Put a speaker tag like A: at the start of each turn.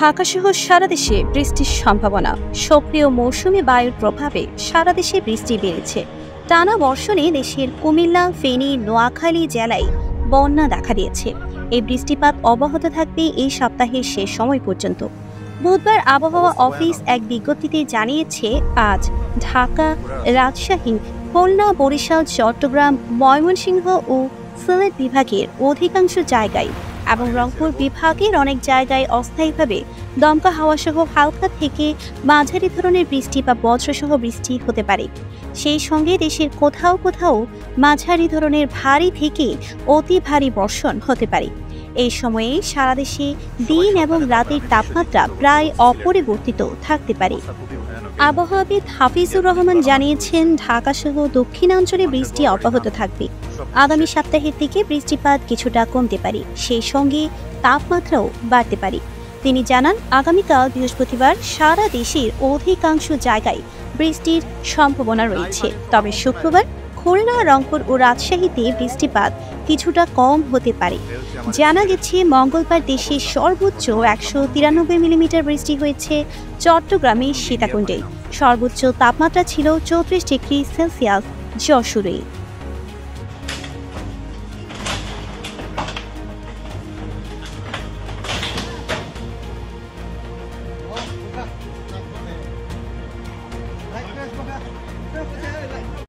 A: ঢাকাসহ সারা দেশে বৃষ্টির সম্ভাবনা। সক্রিয় মৌসুমী বায়ুর প্রভাবে সারা দেশে বৃষ্টি বেড়েছে। টানা বর্ষণে দেশের কুমিল্লা, ফেনী, নোয়াখালী জেলায় বন্যা দেখা দিয়েছে। এই বৃষ্টিপাত অব্যাহত থাকবে এই সপ্তাহের শেষ সময় পর্যন্ত। বুধবার আবহাওয়া অফিস এক বিজ্ঞপ্তিতে জানিয়েছে, আজ ঢাকা, রাজশাহী, খুলনা, বরিশাল, চট্টগ্রাম, ময়মনসিংহ ও সিলেট বিভাগের অধিকাংশ জায়গায় এবং রংপুর বিভাগের অনেক জায়গায় অস্থায়ীভাবে দমকা হাওয়াসহ হালকা থেকে মাঝারি ধরনের বৃষ্টি বা বজ্রসহ বৃষ্টি হতে পারে। সেই সঙ্গে দেশের কোথাও কোথাও মাঝারি ধরনের ভারী থেকে অতি ভারী বর্ষণ হতে পারে। এই সময়ে সারা দেশে দিন এবং রাতের তাপমাত্রা প্রায় অপরিবর্তিত থাকতে পারে। আবহাওয়াবিদ হাফিজুর রহমান জানিয়েছেন, ঢাকাসহ দক্ষিণাঞ্চলে বৃষ্টি অব্যাহত থাকবে। আগামী সপ্তাহের দিকে বৃষ্টিপাত কিছুটা কমতে পারে, সেই সঙ্গে তাপমাত্রাও বাড়তে পারে। তিনি জানান, আগামীকাল বৃহস্পতিবার সারা দেশের অধিকাংশ জায়গায় বৃষ্টির সম্ভাবনা রয়েছে, তবে শুক্রবার খুলনা, রংপুর ও রাজশাহীতে বৃষ্টিপাত কিছুটা কম হতে পারে। জানা গেছে, মঙ্গলবার দেশের সর্বোচ্চ 193 মিলিমিটার বৃষ্টি হয়েছে চট্টগ্রামের সীতাকুণ্ডে। সর্বোচ্চ তাপমাত্রা ছিল 34 ডিগ্রি সেলসিয়াস যশোরে।